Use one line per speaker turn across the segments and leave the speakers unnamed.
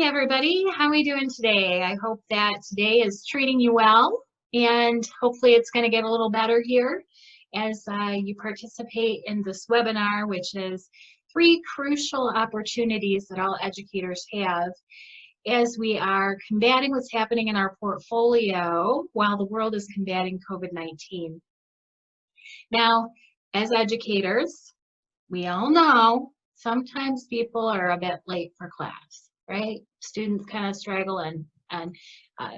everybody. How are we doing today? I hope that today is treating you well, and hopefully it's going to get a little better here as you participate in this webinar, which is 3 crucial opportunities that all educators have as we are combating what's happening in our portfolio while the world is combating COVID-19. Now, as educators, we all know sometimes people are a bit late for class, right? Students kind of struggle and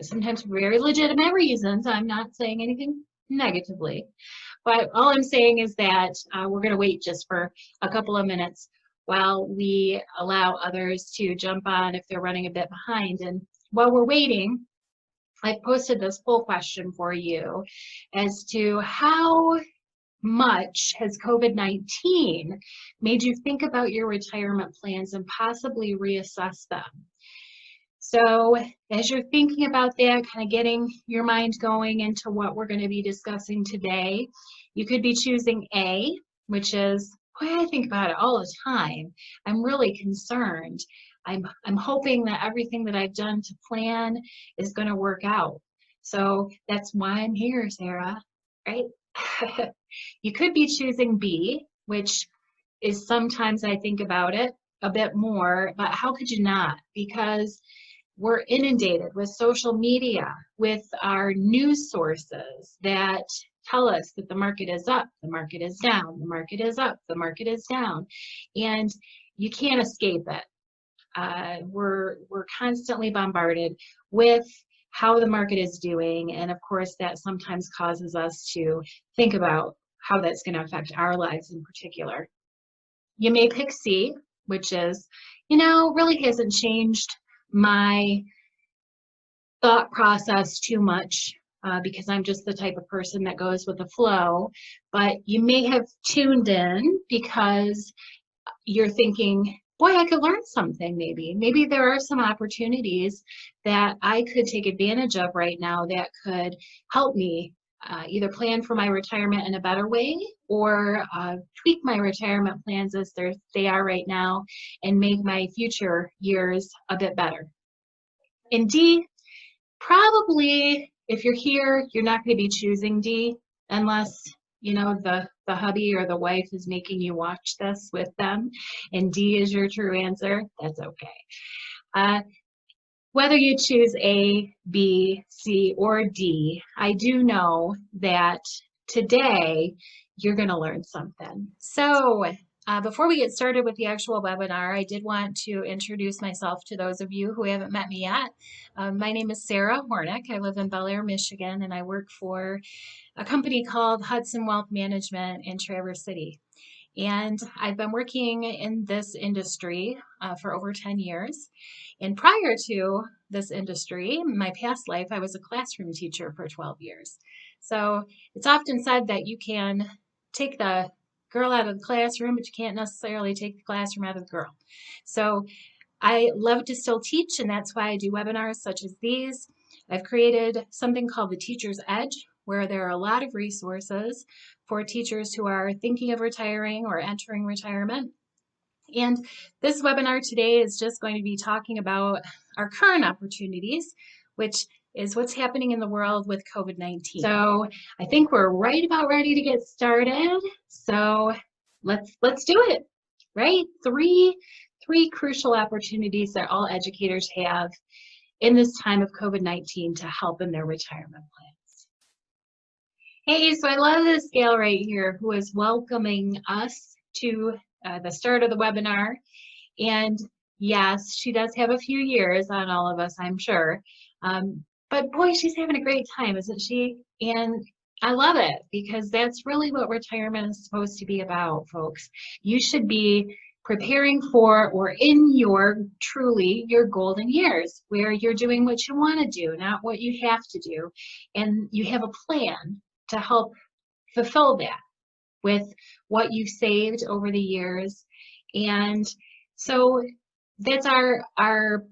sometimes for very legitimate reasons. I'm not saying anything negatively, but all I'm saying is that we're going to wait just for a couple of minutes while we allow others to jump on if they're running a bit behind. And while we're waiting, I've posted this poll question for you as to how much has COVID-19 made you think about your retirement plans and possibly reassess them? So as you're thinking about that, kind of getting your mind going into what we're going to be discussing today, you could be choosing A, which is, boy, I think about it all the time. I'm really concerned. I'm hoping that everything that I've done to plan is going to work out. So that's why I'm here, Sarah, right? You could be choosing B, which is sometimes I think about it a bit more, but how could you not? Because we're inundated with social media, with our news sources that tell us that the market is up, the market is down, the market is up, the market is down, and you can't escape it. We're constantly bombarded with how the market is doing, and of course that sometimes causes us to think about how that's going to affect our lives in particular. You may pick C, which is, really hasn't changed my thought process too much because I'm just the type of person that goes with the flow, but you may have tuned in because you're thinking, boy, I could learn something maybe. Maybe there are some opportunities that I could take advantage of right now that could help me either plan for my retirement in a better way or tweak my retirement plans as they are right now and make my future years a bit better. And D, probably if you're here, you're not going to be choosing D unless the hubby or the wife is making you watch this with them and D is your true answer. That's okay. Whether you choose A, B, C, or D, I do know that today you're going to learn something. So before we get started with the actual webinar, I did want to introduce myself to those of you who haven't met me yet. My name is Sarah Hornick. I live in Bel Air, Michigan, and I work for a company called Hudson Wealth Management in Traverse City. And I've been working in this industry for over 10 years. And prior to this industry, my past life, I was a classroom teacher for 12 years. So it's often said that you can take the girl out of the classroom, but you can't necessarily take the classroom out of the girl. So I love to still teach, and that's why I do webinars such as these. I've created something called the Teacher's Edge, where there are a lot of resources for teachers who are thinking of retiring or entering retirement. And this webinar today is just going to be talking about our current opportunities, which is what's happening in the world with COVID-19. So I think we're right about ready to get started. So let's do it, right? Three crucial opportunities that all educators have in this time of COVID-19 to help in their retirement plans. Hey, so I love this gal right here who is welcoming us to the start of the webinar. And yes, she does have a few years on all of us, I'm sure. But boy, she's having a great time, isn't she? And I love it because that's really what retirement is supposed to be about, folks. You should be preparing for or in your golden years where you're doing what you want to do, not what you have to do. And you have a plan to help fulfill that with what you saved over the years. And so that's our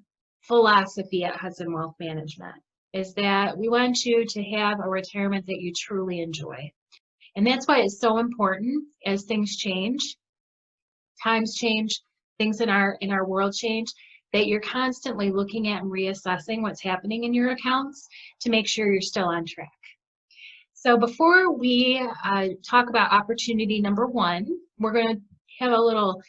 philosophy at Hudson Wealth Management, is that we want you to have a retirement that you truly enjoy. And that's why it's so important as things change, times change, things in our world change, that you're constantly looking at and reassessing what's happening in your accounts to make sure you're still on track. So before we talk about opportunity number one, we're going to have a little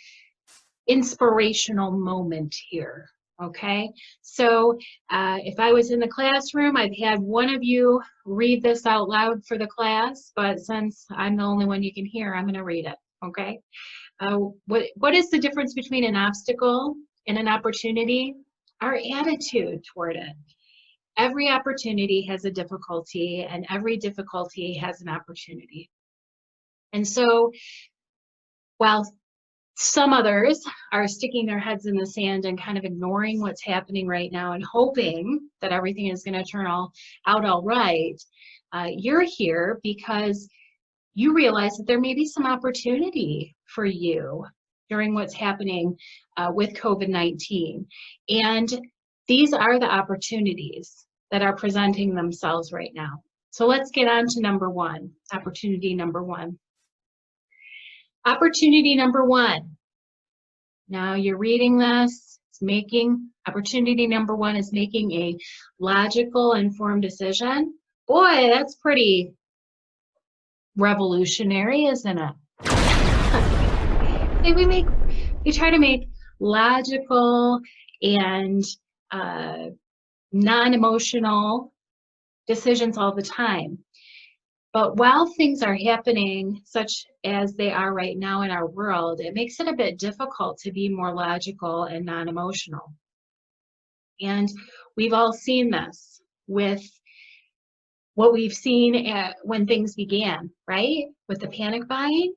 inspirational moment here. Okay, so if I was in the classroom, I'd had one of you read this out loud for the class, but since I'm the only one you can hear, I'm going to read it. Okay, what is the difference between an obstacle and an opportunity? Our attitude toward it. Every opportunity has a difficulty, and every difficulty has an opportunity. And so, while some others are sticking their heads in the sand and kind of ignoring what's happening right now and hoping that everything is going to turn out all right. You're here because you realize that there may be some opportunity for you during what's happening with COVID-19. And these are the opportunities that are presenting themselves right now. So let's get on to number one, opportunity number one. Opportunity number one. Now you're reading this, opportunity number one is making a logical, informed decision. Boy, that's pretty revolutionary, isn't it? We try to make logical and non-emotional decisions all the time. But while things are happening such as they are right now in our world, it makes it a bit difficult to be more logical and non-emotional. And we've all seen this with what we've seen when things began, right? With the panic buying.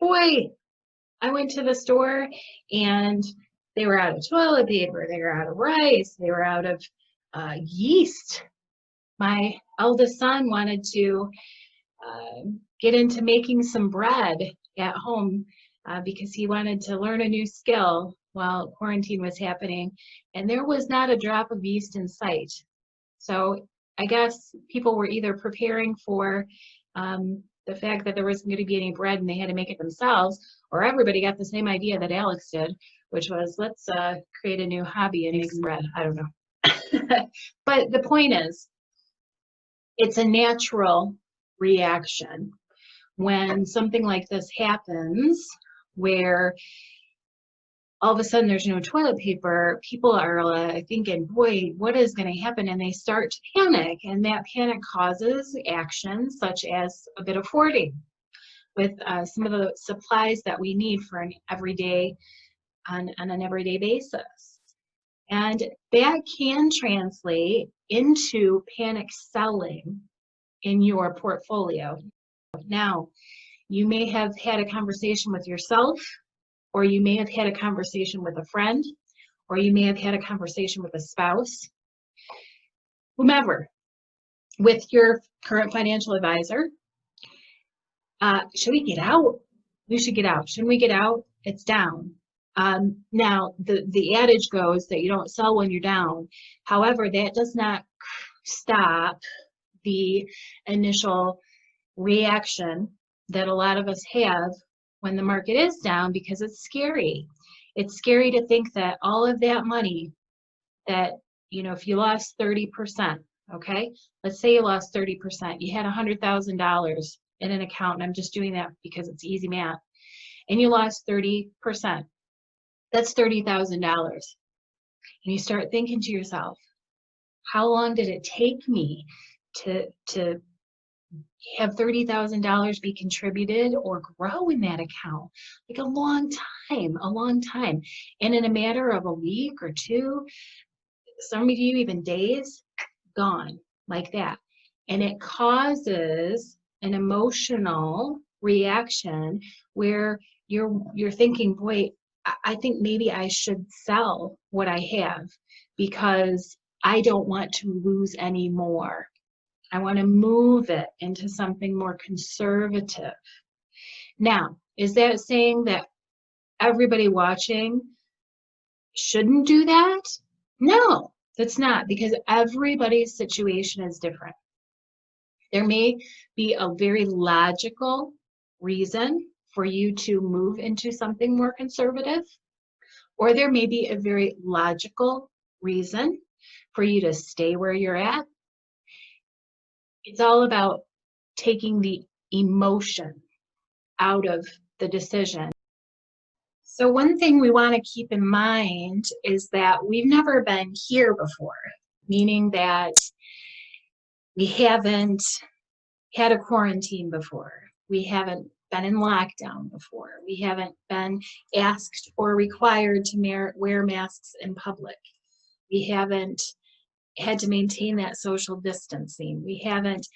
Boy, I went to the store and they were out of toilet paper, they were out of rice, they were out of yeast. My eldest son wanted to get into making some bread at home because he wanted to learn a new skill while quarantine was happening, and there was not a drop of yeast in sight. So I guess people were either preparing for the fact that there wasn't going to be any bread and they had to make it themselves, or everybody got the same idea that Alex did, which was let's create a new hobby and make some bread. I don't know. But the point is, it's a natural reaction when something like this happens, where all of a sudden there's no toilet paper. People are thinking, boy, what is going to happen? And they start to panic, and that panic causes actions such as a bit of hoarding with some of the supplies that we need for an everyday on an everyday basis. And that can translate into panic selling in your portfolio. Now, you may have had a conversation with yourself, or you may have had a conversation with a friend, or you may have had a conversation with a spouse, whomever, with your current financial advisor. Should we get out? We should get out. Shouldn't we get out? It's down. Now, the adage goes that you don't sell when you're down. However, that does not stop the initial reaction that a lot of us have when the market is down, because it's scary. It's scary to think that all of that money that, if you lost 30%, okay? Let's say you lost 30%. You had $100,000 in an account, and I'm just doing that because it's easy math, and you lost 30%. That's $30,000. And you start thinking to yourself, how long did it take me to have $30,000 be contributed or grow in that account? Like a long time. And in a matter of a week or two, some of you even days, gone like that. And it causes an emotional reaction where you're thinking, boy, I think maybe I should sell what I have because I don't want to lose any more. I want to move it into something more conservative. Now, is that saying that everybody watching shouldn't do that? No, that's not, because everybody's situation is different. There may be a very logical reason for you to move into something more conservative, or there may be a very logical reason for you to stay where you're at. It's all about taking the emotion out of the decision. So one thing we want to keep in mind is that we've never been here before, meaning that we haven't had a quarantine before. We haven't been in lockdown before. We haven't been asked or required to wear masks in public. We haven't had to maintain that social distancing. We haven't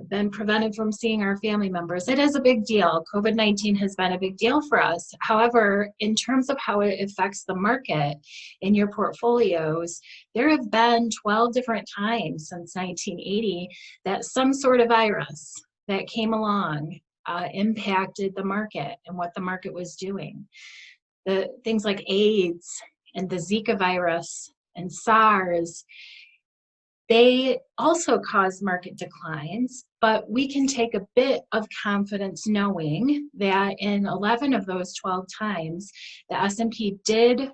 been prevented from seeing our family members. It is a big deal. COVID-19 has been a big deal for us. However, in terms of how it affects the market in your portfolios, there have been 12 different times since 1980 that some sort of virus that came along impacted the market and what the market was doing. The things like AIDS and the Zika virus and SARS, they also cause market declines, but we can take a bit of confidence knowing that in 11 of those 12 times, the S&P did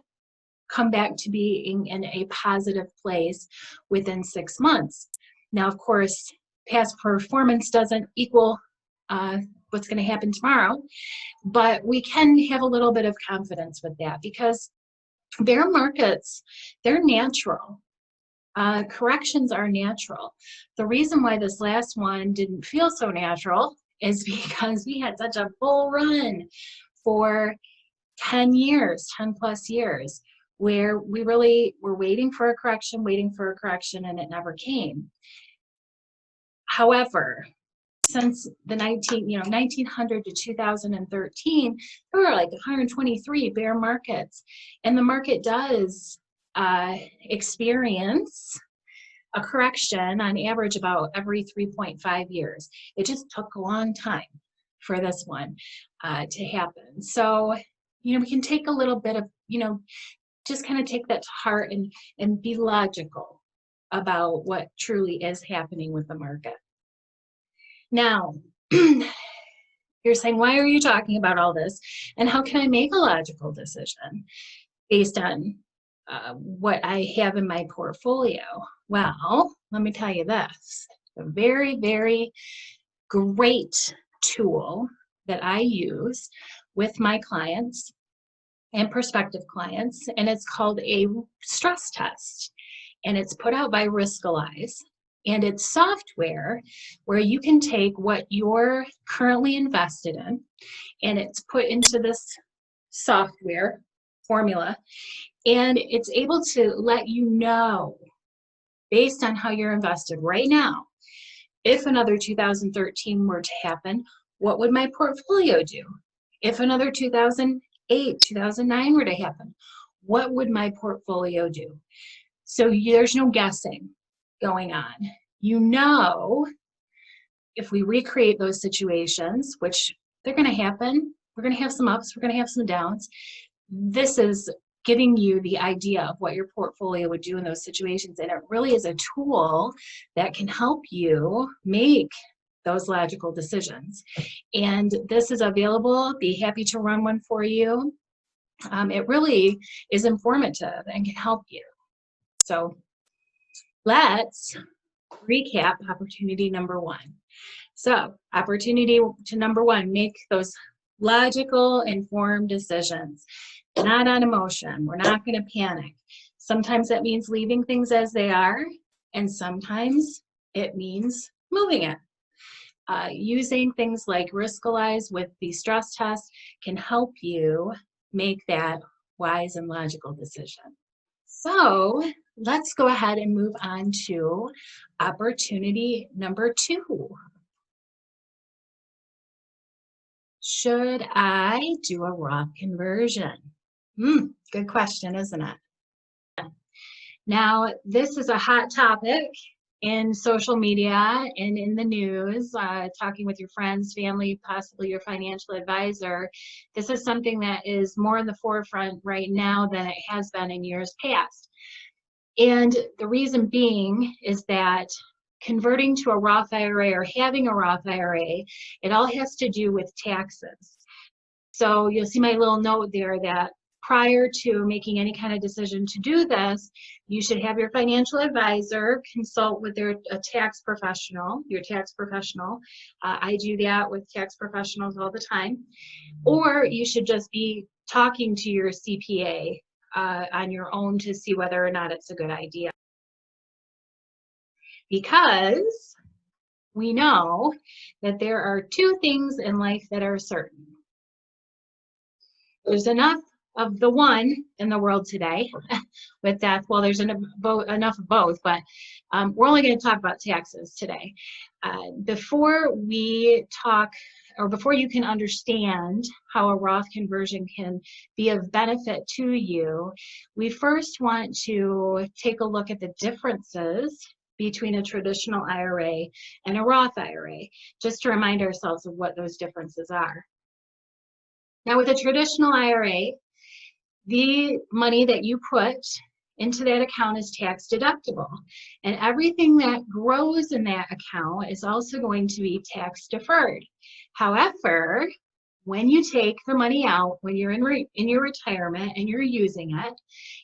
come back to being in a positive place within 6 months. Now, of course, past performance doesn't equal what's going to happen tomorrow, but we can have a little bit of confidence with that because bear markets, they're natural. Corrections are natural. The reason why this last one didn't feel so natural is because we had such a bull run for 10 years, 10 plus years, where we really were waiting for a correction, and it never came. However, since the 1900 to 2013, there were like 123 bear markets, and the market does experience a correction on average about every 3.5 years. It just took a long time for this one to happen. So, we can take a little bit of, just kind of take that to heart and be logical about what truly is happening with the market. Now, you're saying, why are you talking about all this? And how can I make a logical decision based on what I have in my portfolio? Well, let me tell you this. A very, very great tool that I use with my clients and prospective clients, and it's called a stress test. And it's put out by Riskalyze. And it's software where you can take what you're currently invested in, and it's put into this software formula, and it's able to let you know, based on how you're invested right now, if another 2013 were to happen, what would my portfolio do? If another 2008, 2009 were to happen, what would my portfolio do? So there's no guessing going on. If we recreate those situations, which they're going to happen, we're going to have some ups, we're going to have some downs. This is giving you the idea of what your portfolio would do in those situations, and it really is a tool that can help you make those logical decisions. And this is available. Be happy to run one for you. It really is informative and can help you. So let's recap opportunity number one. So opportunity to number one, make those logical, informed decisions, not on emotion. We're not going to panic. Sometimes that means leaving things as they are, and sometimes it means moving it. Using things like Riskalyze with the stress test can help you make that wise and logical decision. So let's go ahead and move on to opportunity number two. Should I do a Roth conversion? Good question, isn't it? Now, this is a hot topic in social media and in the news, talking with your friends, family, possibly your financial advisor. This is something that is more in the forefront right now than it has been in years past. And the reason being is that converting to a Roth IRA or having a Roth IRA, it all has to do with taxes. So you'll see my little note there that prior to making any kind of decision to do this, you should have your financial advisor consult with a tax professional, your tax professional. I do that with tax professionals all the time. Or you should just be talking to your CPA on your own to see whether or not it's a good idea. Because we know that there are two things in life that are certain. There's enough of the one in the world today with death. Well, there's enough of both, but we're only going to talk about taxes today. Before we talk, or before you can understand how a Roth conversion can be of benefit to you, we first want to take a look at the differences between a traditional IRA and a Roth IRA, just to remind ourselves of what those differences are. Now, with a traditional IRA, the money that you put into that account is tax deductible, and everything that grows in that account is also going to be tax deferred. However, when you take the money out, when you're in your retirement and you're using it,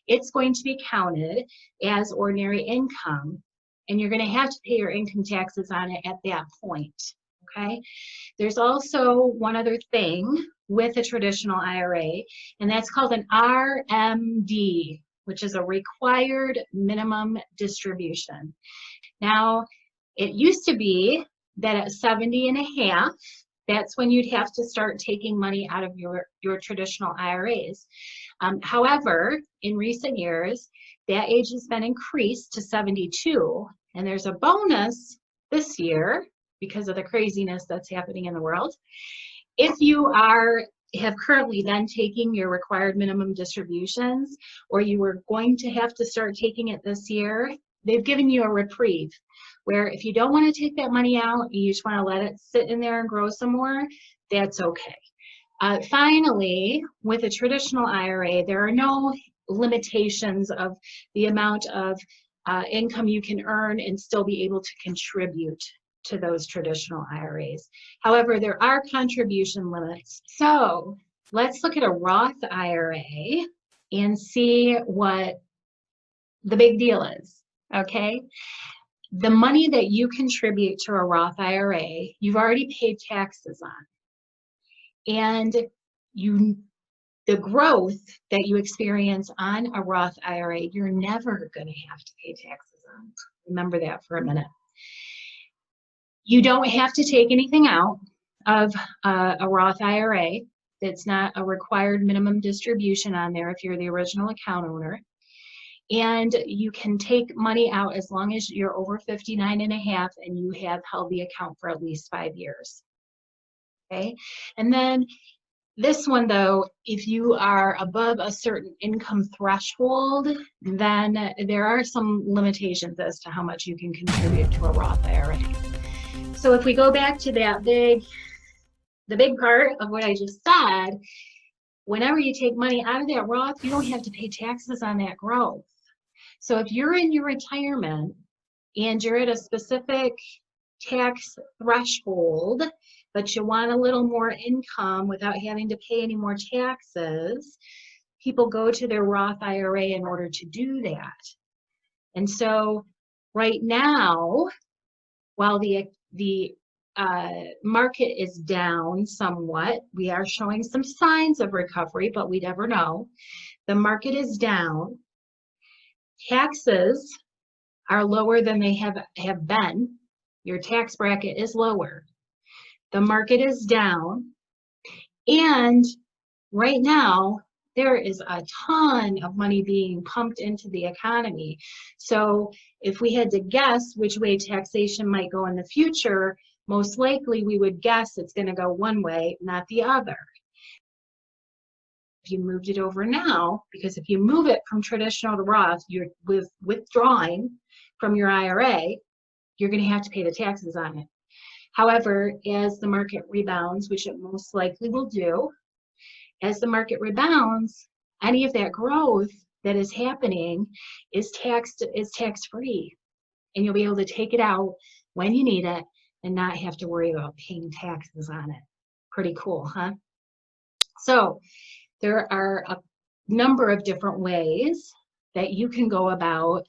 it's going to be counted as ordinary income, and you're going to have to pay your income taxes on it at that point. Okay? There's also one other thing with a traditional IRA, and that's called an RMD, which is a required minimum distribution. Now, it used to be that at 70 and a half, that's when you'd have to start taking money out of your traditional IRAs. However, in recent years, that age has been increased to 72, and there's a bonus this year because of the craziness that's happening in the world. If you have currently been taking your required minimum distributions, or you were going to have to start taking it this year, they've given you a reprieve, where if you don't want to take that money out, you just want to let it sit in there and grow some more, that's okay. Finally, with a traditional IRA, there are no limitations of the amount of income you can earn and still be able to contribute to those traditional IRAs. However, there are contribution limits. So let's look at a Roth IRA and see what the big deal is, okay? The money that you contribute to a Roth IRA, you've already paid taxes on. And the growth that you experience on a Roth IRA, you're never going to have to pay taxes on. Remember that for a minute. You don't have to take anything out of a Roth IRA. It's not a required minimum distribution on there if you're the original account owner. And you can take money out as long as you're over 59 and a half and you have held the account for at least 5 years. Okay, and then this one though, if you are above a certain income threshold, then there are some limitations as to how much you can contribute to a Roth IRA. So if we go back to that the big part of what I just said, whenever you take money out of that Roth, you don't have to pay taxes on that growth. So if you're in your retirement and you're at a specific tax threshold, but you want a little more income without having to pay any more taxes, people go to their Roth IRA in order to do that. And so right now, while the market is down somewhat, we are showing some signs of recovery, but we never know. The market is down. Taxes are lower than they have been. Your tax bracket is lower. The market is down. And right now, there is a ton of money being pumped into the economy. So if we had to guess which way taxation might go in the future, most likely we would guess it's going to go one way, not the other. If you moved it over now, because if you move it from traditional to Roth, you're withdrawing from your IRA, you're going to have to pay the taxes on it. However, as the market rebounds, which it most likely will do, as the market rebounds, any of that growth that is happening is tax-free, and you'll be able to take it out when you need it and not have to worry about paying taxes on it. Pretty cool, huh? So there are number of different ways that you can go about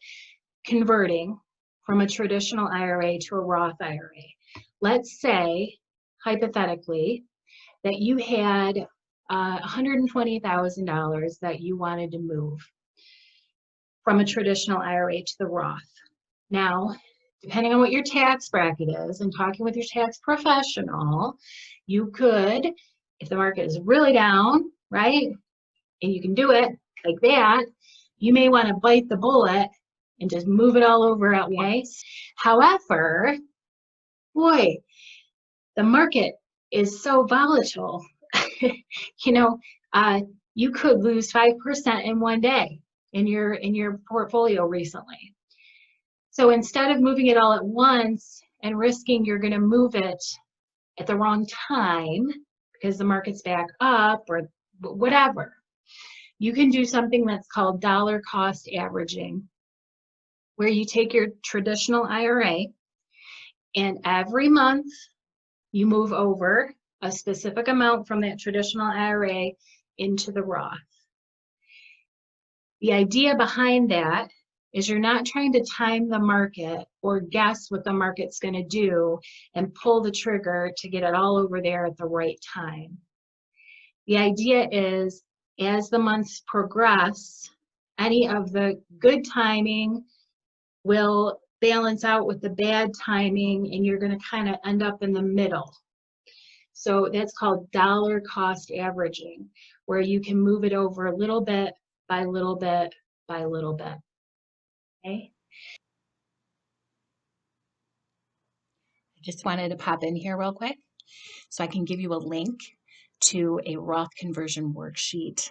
converting from a traditional IRA to a Roth IRA. Let's say, hypothetically, that you had $120,000 that you wanted to move from a traditional IRA to the Roth. Now, depending on what your tax bracket is and talking with your tax professional, you could, if the market is really down, right, and you can do it like that, you may want to bite the bullet and just move it all over at once. However, boy, the market is so volatile. You know, you could lose 5% in one day in your portfolio recently. So instead of moving it all at once and risking you're going to move it at the wrong time because the market's back up or whatever, you can do something that's called dollar cost averaging, where you take your traditional IRA and every month you move over a specific amount from that traditional IRA into the Roth. The idea behind that is you're not trying to time the market or guess what the market's going to do and pull the trigger to get it all over there at the right time. The idea is, as the months progress, any of the good timing will balance out with the bad timing, and you're going to kind of end up in the middle. So that's called dollar cost averaging, where you can move it over little bit by little bit by little bit. Okay.
I just wanted to pop in here real quick so I can give you a link to a Roth conversion worksheet,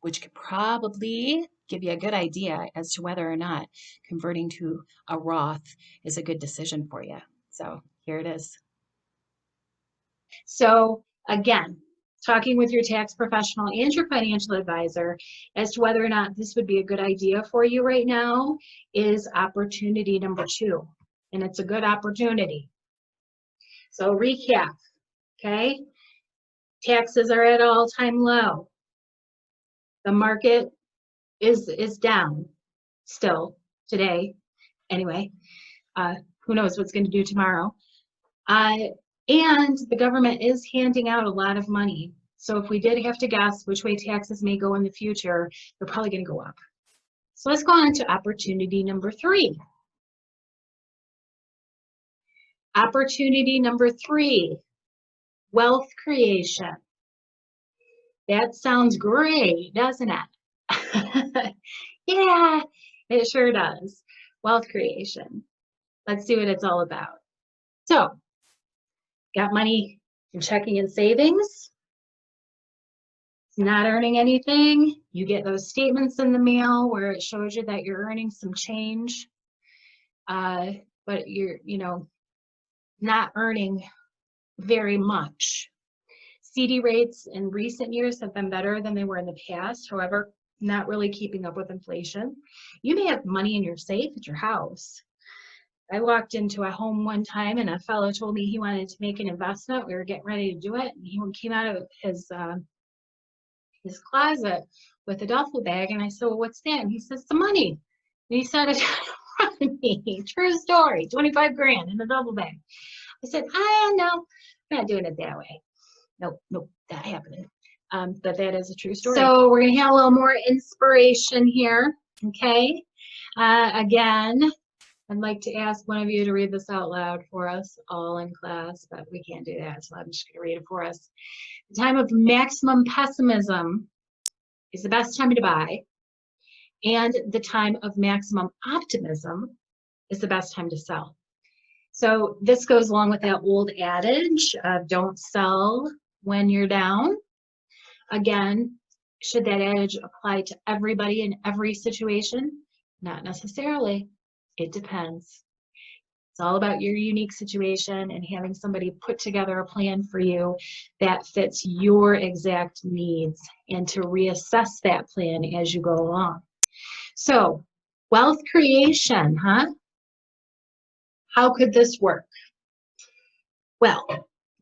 which could probably give you a good idea as to whether or not converting to a Roth is a good decision for you. So here it is.
So again, talking with your tax professional and your financial advisor as to whether or not this would be a good idea for you right now is opportunity number 2. And it's a good opportunity. So recap, okay? Taxes are at all-time low. The market is down still today. Anyway, who knows what's going to do tomorrow. And the government is handing out a lot of money. So if we did have to guess which way taxes may go in the future, they're probably going to go up. So let's go on to opportunity number 3. Opportunity number 3, wealth creation. That sounds great, doesn't it? Yeah, it sure does. Wealth creation. Let's see what it's all about. So, got money in checking and savings, not earning anything. You get those statements in the mail where it shows you that you're earning some change, but you're, not earning very much. CD rates in recent years have been better than they were in the past. However, not really keeping up with inflation. You may have money in your safe at your house. I walked into a home one time and a fellow told me he wanted to make an investment. We were getting ready to do it. And he came out of his closet with a duffel bag. And I said, well, what's that? And he says, the money. And he said it in front of me. True story, 25 grand in a duffel bag. I said, no, I'm not doing it that way. Nope, that happened. But that is a true story. So we're going to have a little more inspiration here, okay? Again, I'd like to ask one of you to read this out loud for us all in class, but we can't do that, so I'm just going to read it for us. The time of maximum pessimism is the best time to buy, and the time of maximum optimism is the best time to sell. So this goes along with that old adage of don't sell when you're down. Again, should that adage apply to everybody in every situation? Not necessarily. It depends. It's all about your unique situation and having somebody put together a plan for you that fits your exact needs and to reassess that plan as you go along. So, wealth creation, huh? How could this work? Well,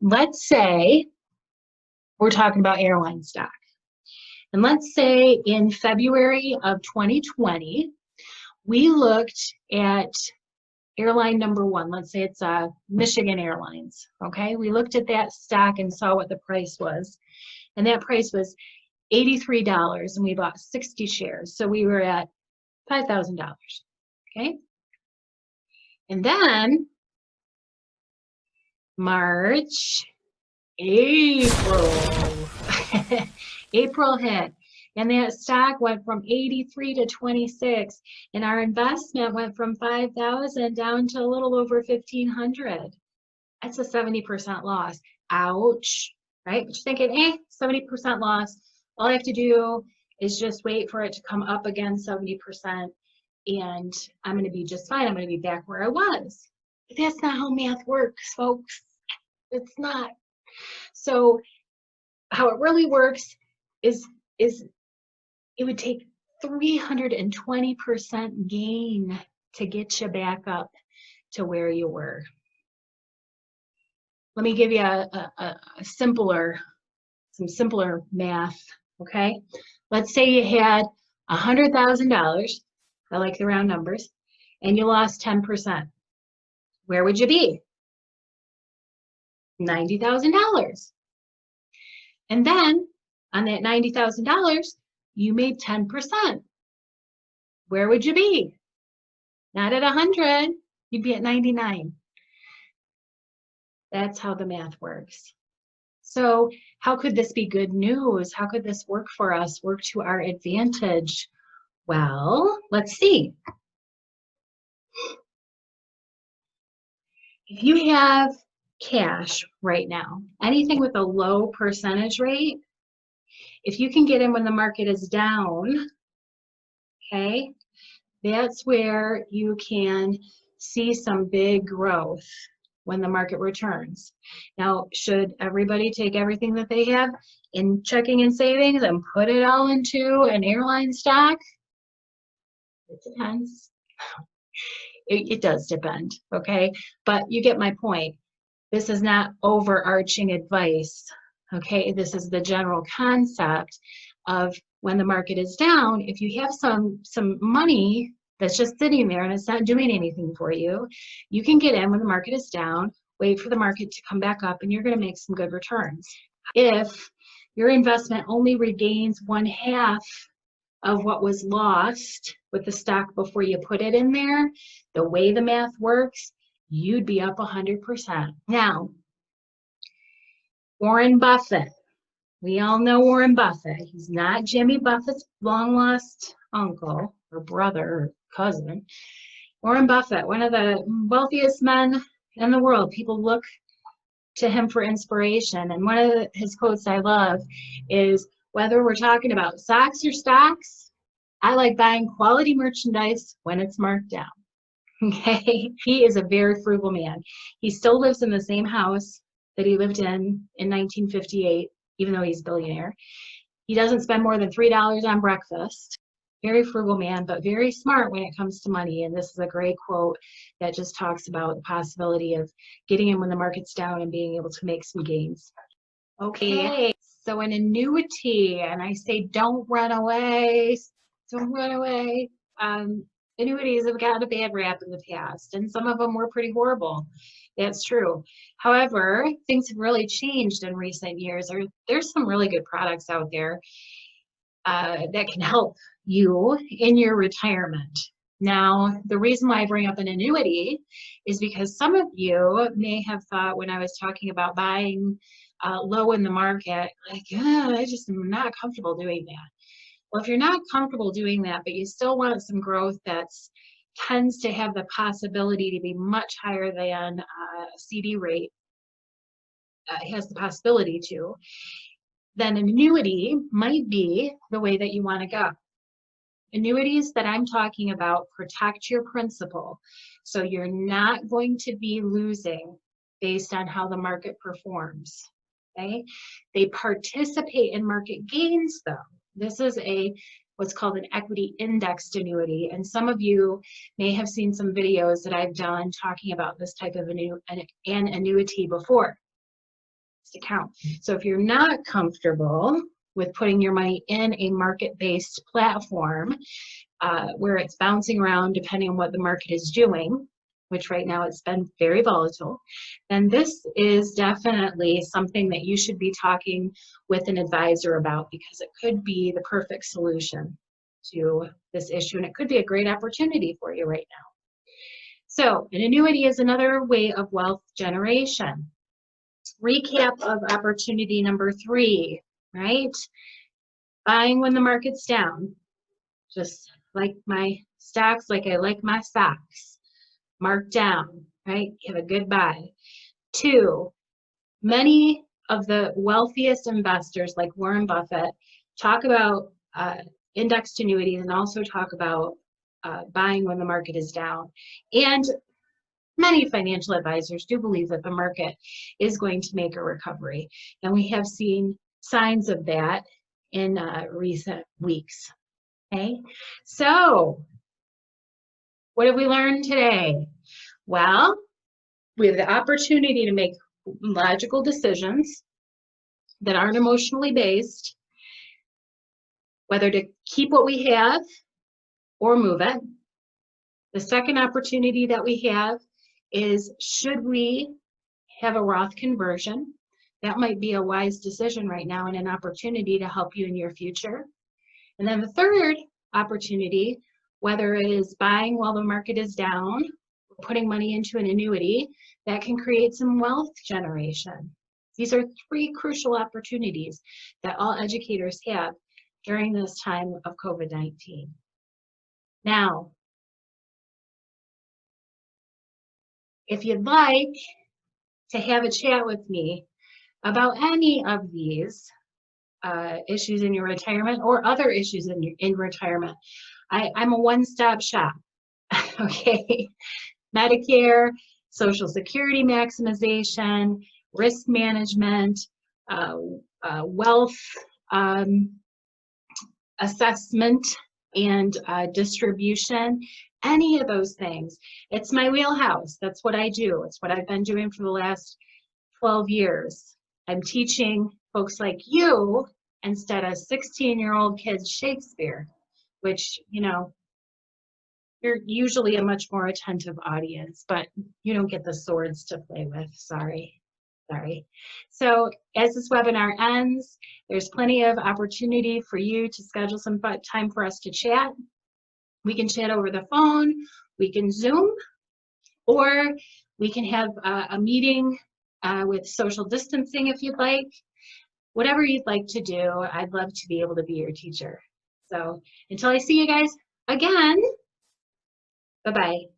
let's say we're talking about airline stock. And let's say in February of 2020, we looked at airline number one. Let's say it's Michigan Airlines, okay? We looked at that stock and saw what the price was. And that price was $83, and we bought 60 shares. So we were at $5,000, okay? And then March, April, April hit, and that stock went from 83 to 26, and our investment went from 5,000 down to a little over 1,500. That's a 70% loss. Ouch, right? But you're thinking, 70% loss. All I have to do is just wait for it to come up again 70%, and I'm going to be just fine. I'm going to be back where I was. But that's not how math works, folks. It's not. So how it really works is it would take 320% gain to get you back up to where you were. Let me give you some simpler math, okay? Let's say you had $100,000, I like the round numbers, and you lost 10%. Where would you be? $90,000. And then on that $90,000, you made 10%. Where would you be? Not at 100, you'd be at 99. That's how the math works. So how could this be good news? How could this work for us, work to our advantage? Well, let's see. If you have cash right now, anything with a low percentage rate, if you can get in when the market is down, okay, that's where you can see some big growth when the market returns. Now, should everybody take everything that they have in checking and savings and put it all into an airline stock? It depends. It does depend, okay? But you get my point. This is not overarching advice, okay? This is the general concept of when the market is down, if you have some money that's just sitting there and it's not doing anything for you, you can get in when the market is down, wait for the market to come back up, and you're going to make some good returns. If your investment only regains 1/2 of what was lost with the stock before you put it in there, the way the math works, you'd be up 100%. Now, Warren Buffett. We all know Warren Buffett. He's not Jimmy Buffett's long-lost uncle or brother or cousin. Warren Buffett, one of the wealthiest men in the world. People look to him for inspiration. And one of his quotes I love is, whether we're talking about socks or stocks, I like buying quality merchandise when it's marked down. Okay? He is a very frugal man. He still lives in the same house that he lived in 1958, even though he's a billionaire. He doesn't spend more than $3 on breakfast. Very frugal man, but very smart when it comes to money. And this is a great quote that just talks about the possibility of getting in when the market's down and being able to make some gains. Okay, so an annuity, and I say don't run away, don't run away. Annuities have gotten a bad rap in the past, and some of them were pretty horrible. That's true. However, things have really changed in recent years. There's some really good products out there that can help you in your retirement. Now, the reason why I bring up an annuity is because some of you may have thought when I was talking about buying low in the market, like, I just am not comfortable doing that. Well, if you're not comfortable doing that, but you still want some growth that's tends to have the possibility to be much higher than a CD rate, has the possibility to, then an annuity might be the way that you want to go. Annuities that I'm talking about protect your principal, so you're not going to be losing based on how the market performs. Okay? They participate in market gains, though. This is what's called an equity indexed annuity, and some of you may have seen some videos that I've done talking about this type of an annuity before. Account. So if you're not comfortable with putting your money in a market-based platform where it's bouncing around depending on what the market is doing, which right now it's been very volatile, then this is definitely something that you should be talking with an advisor about, because it could be the perfect solution to this issue, and it could be a great opportunity for you right now. So an annuity is another way of wealth generation. Recap of opportunity number 3, right? Buying when the market's down. Just like my stocks, like I like my socks. Mark down, right? Have a good buy. 2, many of the wealthiest investors like Warren Buffett talk about indexed annuities and also talk about buying when the market is down. And many financial advisors do believe that the market is going to make a recovery. And we have seen signs of that in recent weeks. Okay, so what have we learned today? Well, we have the opportunity to make logical decisions that aren't emotionally based, whether to keep what we have or move it. The second opportunity that we have is, should we have a Roth conversion? That might be a wise decision right now and an opportunity to help you in your future. And then the third opportunity, whether it is buying while the market is down, or putting money into an annuity, that can create some wealth generation. These are 3 crucial opportunities that all educators have during this time of COVID-19. Now, if you'd like to have a chat with me about any of these issues in your retirement or other issues in retirement, I'm a one-stop shop. Okay, Medicare, Social Security maximization, risk management, wealth assessment and distribution, any of those things. It's my wheelhouse. That's what I do. It's what I've been doing for the last 12 years. I'm teaching folks like you instead of 16-year-old kids Shakespeare, which, you know, you're usually a much more attentive audience, but you don't get the swords to play with. Sorry. So as this webinar ends, there's plenty of opportunity for you to schedule some time for us to chat. We can chat over the phone, we can Zoom, or we can have a meeting with social distancing if you'd like. Whatever you'd like to do, I'd love to be able to be your teacher. So until I see you guys again, bye-bye.